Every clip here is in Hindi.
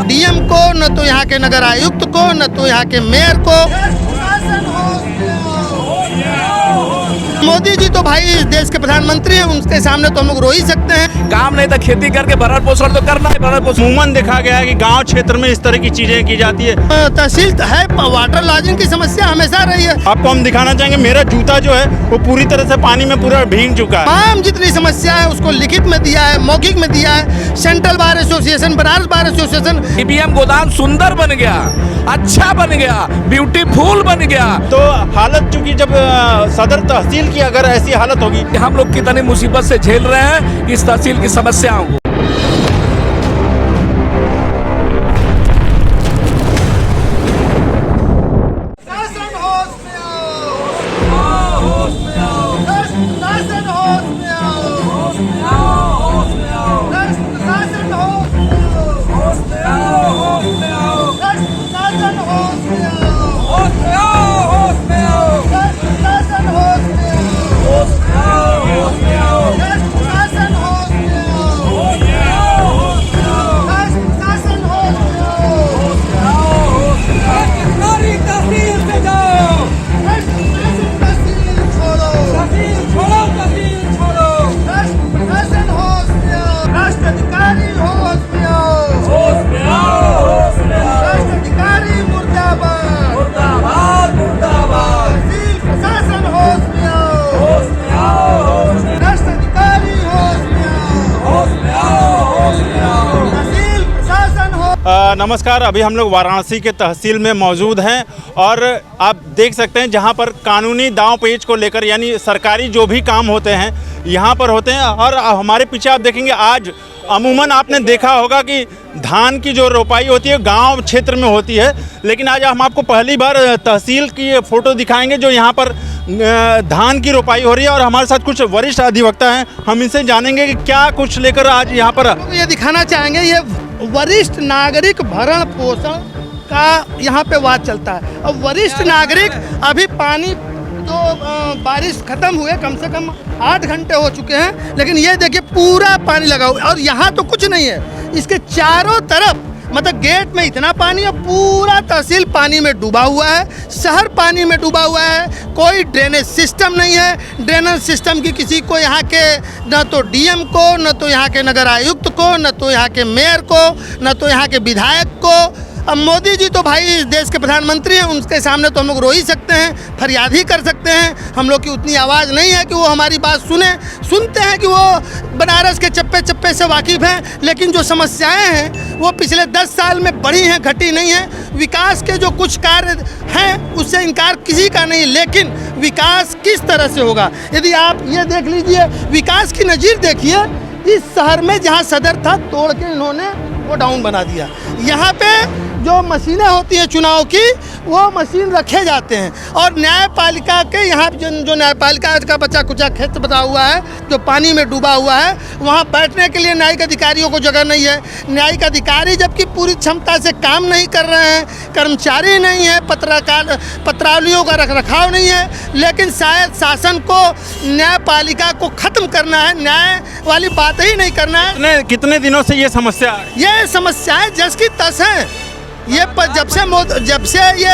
डीएम को, न तो यहाँ के नगर आयुक्त को, न तो यहाँ के मेयर को। मोदी जी तो भाई इस देश के प्रधानमंत्री हैं, उनके सामने तो हम लोग रो ही सकते हैं। काम नहीं था, खेती करके भरण पोषण तो करना है। भरण पोषण अमूमन देखा गया है कि गांव क्षेत्र में इस तरह की चीजें की जाती है। तहसील है, वाटर लॉजिंग की समस्या हमेशा रही है। आपको हम दिखाना चाहेंगे, मेरा जूता जो है वो पूरी तरह से पानी में पूरा भीग चुका है। तमाम जितनी समस्या है उसको लिखित में दिया है, मौखिक में दिया है। Central bar association, Banaras bar association. EVM गोदाम सुंदर बन गया, अच्छा बन गया, ब्यूटीफुल बन गया। तो हालत चूंकि जब सदर तहसील की अगर ऐसी हालत होगी, हम लोग कितनी मुसीबत से झेल रहे हैं इस तहसील की समस्याओं को। नमस्कार। अभी हम लोग वाराणसी के तहसील में मौजूद हैं और आप देख सकते हैं जहां पर कानूनी दांव पेच को लेकर यानी सरकारी जो भी काम होते हैं यहां पर होते हैं। और हमारे पीछे आप देखेंगे, आज अमूमन आपने देखा होगा कि धान की जो रोपाई होती है गांव क्षेत्र में होती है, लेकिन आज हम आपको पहली बार तहसील की फ़ोटो दिखाएंगे जो यहाँ पर धान की रोपाई हो रही है। और हमारे साथ कुछ वरिष्ठ अधिवक्ता हैं, हम इनसे जानेंगे कि क्या कुछ लेकर आज यहाँ पर ये दिखाना चाहेंगे। ये वरिष्ठ नागरिक भरण पोषण का यहाँ पे वाद चलता है। अब वरिष्ठ नागरिक अभी पानी जो बारिश खत्म हुए कम से कम 8 घंटे हो चुके हैं, लेकिन ये देखिए पूरा पानी लगा हुआ है। और यहाँ तो कुछ नहीं है, इसके चारों तरफ मतलब गेट में इतना पानी है, पूरा तहसील पानी में डूबा हुआ है, शहर पानी में डूबा हुआ है। कोई ड्रेनेज सिस्टम नहीं है। ड्रेनेज सिस्टम की किसी को यहाँ के न तो डीएम को, न तो यहाँ के नगर आयुक्त को, न तो यहाँ के मेयर को, न तो यहाँ के विधायक को। अब मोदी जी तो भाई इस देश के प्रधानमंत्री हैं, उनके सामने तो हम लोग रो ही सकते हैं, फरियाद ही कर सकते हैं। हम लोग की उतनी आवाज़ नहीं है कि वो हमारी बात सुनते हैं कि वो बनारस के चप्पे चप्पे से वाकिफ़ हैं। लेकिन जो समस्याएं हैं वो पिछले 10 साल में बढ़ी हैं, घटी नहीं हैं। विकास के जो कुछ कार्य हैं उससे इनकार किसी का नहीं, लेकिन विकास किस तरह से होगा। यदि आप ये देख लीजिए, विकास की नज़ीर देखिए। इस शहर में जहाँ सदर था तोड़ के इन्होंने वो डाउन बना दिया। यहाँ पे जो मशीनें होती हैं चुनाव की, वो मशीन रखे जाते हैं। और न्यायपालिका के यहाँ जो न्यायपालिका का बचा कुचा क्षेत्र बता हुआ है, जो पानी में डूबा हुआ है, वहाँ बैठने के लिए न्यायिक अधिकारियों को जगह नहीं है। न्यायिक अधिकारी जबकि पूरी क्षमता से काम नहीं कर रहे हैं, कर्मचारी नहीं है, पत्रावलियों का रखरखाव नहीं है। लेकिन शायद शासन को न्यायपालिका को ख़त्म करना है, न्याय वाली बात ही नहीं करना है। कितने दिनों से ये समस्याएं जस की तस हैं। ये जब से ये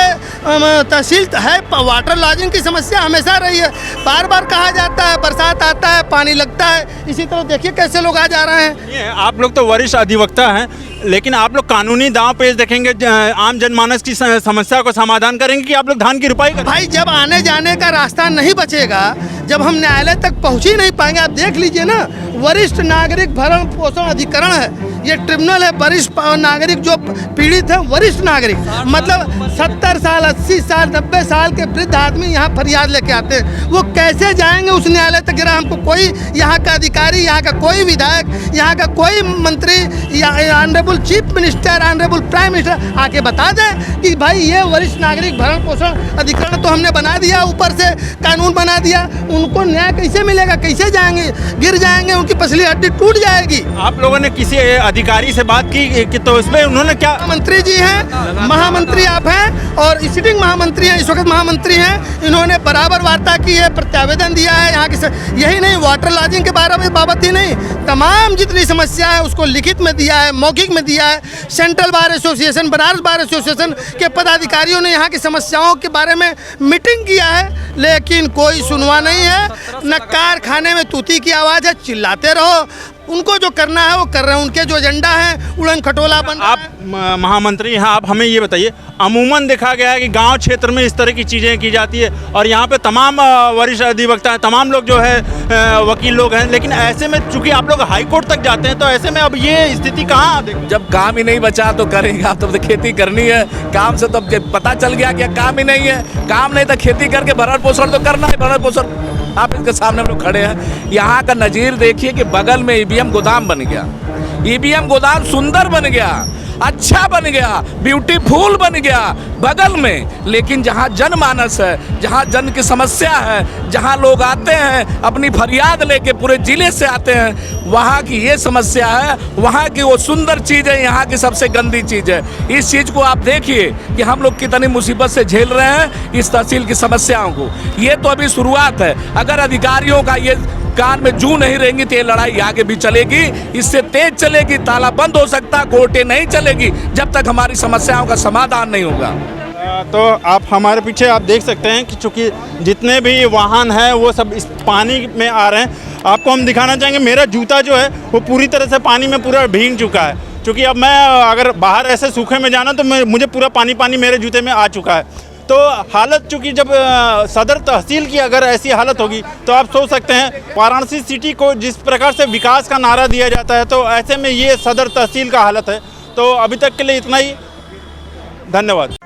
तहसील है, वाटर लॉजिंग की समस्या हमेशा रही है। बार बार कहा जाता है, बरसात आता है पानी लगता है, इसी तरह देखिए कैसे लोग आ जा रहे हैं। आप लोग तो वरिष्ठ अधिवक्ता हैं, लेकिन आप लोग कानूनी दांव पेच देखेंगे, आम जनमानस की समस्या को समाधान करेंगे कि आप लोग धान की रोपाई भाई जब आने जाने का रास्ता नहीं बचेगा, जब हम न्यायालय तक पहुँच ही नहीं पाएंगे। आप देख लीजिए ना, वरिष्ठ नागरिक भरण पोषण अधिकरण है, ये ट्रिब्यूनल है। वरिष्ठ नागरिक जो पीड़ित है, वरिष्ठ नागरिक मतलब 70 साल 80 साल 90 साल के वृद्ध आदमी यहाँ फरियाद लेके आते हैं। वो कैसे जाएंगे उस न्यायालय तक? गिरा हमको कोई यहाँ का अधिकारी, यहाँ का कोई विधायक, यहाँ का कोई मंत्री या honourable chief minister, honourable prime minister आके बता दें कि भाई ये वरिष्ठ नागरिक भरण पोषण अधिकरण तो हमने बना दिया, ऊपर से कानून बना दिया, उनको न्याय कैसे मिलेगा, कैसे जाएंगे, गिर जाएंगे, उनकी पसली हड्डी टूट जाएगी। आप लोगों ने किसी अधिकारी से बात की कि तो इसमें उन्होंने क्या? मंत्री जी हैं, महामंत्री आप हैं और सिटिंग महामंत्री हैं, इस वक्त महामंत्री हैं, इन्होंने बराबर वार्ता की है, प्रत्यावेदन दिया है यहाँ की। यही नहीं, वाटर लॉजिंग के बाबत ही नहीं, तमाम जितनी समस्या है उसको लिखित में दिया है, मौखिक में दिया है। Central bar association, Banaras bar association के पदाधिकारियों ने यहाँ की समस्याओं के बारे में मीटिंग किया है, लेकिन कोई सुनवा नहीं है। न कारखाने में तूती की आवाज़ है, चिल्लाते रहो, उनको जो करना है वो कर रहे हैं, उनके जो एजेंडा है उड़न खटोला बन। आप महामंत्री हैं, आप हमें ये बताइए, अमूमन देखा गया है कि गांव क्षेत्र में इस तरह की चीज़ें की जाती है और यहाँ पे तमाम वरिष्ठ अधिवक्ता हैं, तमाम लोग जो है वकील लोग हैं, लेकिन ऐसे में चूंकि आप लोग हाई कोर्ट तक जाते हैं तो ऐसे में अब ये स्थिति कहाँ? जब काम ही नहीं बचा तो करेंगे आप, तब तो खेती करनी है। काम से तब पता चल गया कि काम ही नहीं है, काम नहीं तो खेती करके भरण पोषण तो करना है। भरण पोषण आप इसके सामने हम लोग खड़े हैं, यहाँ का नज़ीर देखिए कि बगल में ईवीएम गोदाम बन गया, ईवीएम गोदाम सुंदर बन गया, अच्छा बन गया, ब्यूटीफुल बन गया बगल में। लेकिन जहाँ जनमानस है, जहाँ जन की समस्या है, जहाँ लोग आते हैं अपनी फरियाद लेके, पूरे जिले से आते हैं, वहाँ की ये समस्या है, वहाँ की वो सुंदर चीज़ है, यहाँ की सबसे गंदी चीज़ है। इस चीज़ को आप देखिए कि हम लोग कितनी मुसीबत से झेल रहे हैं इस तहसील की समस्याओं को। ये तो अभी शुरुआत है, अगर अधिकारियों का ये कान में जू नहीं रहेंगी तो ये लड़ाई आगे भी चलेगी, इससे तेज चलेगी, ताला बंद हो सकता, कोर्टें नहीं चलेगी जब तक हमारी समस्याओं का समाधान नहीं होगा। तो आप हमारे पीछे आप देख सकते हैं कि चूंकि जितने भी वाहन हैं वो सब इस पानी में आ रहे हैं। आपको हम दिखाना चाहेंगे, मेरा जूता जो है वो पूरी तरह से पानी में पूरा भीग चुका है, क्योंकि अब मैं अगर बाहर ऐसे सूखे में जाना तो मुझे पूरा पानी मेरे जूते में आ चुका है। तो हालत चूँकि जब सदर तहसील की अगर ऐसी हालत होगी तो आप सोच सकते हैं वाराणसी सिटी को जिस प्रकार से विकास का नारा दिया जाता है, तो ऐसे में ये सदर तहसील का हालत है। तो अभी तक के लिए इतना ही, धन्यवाद।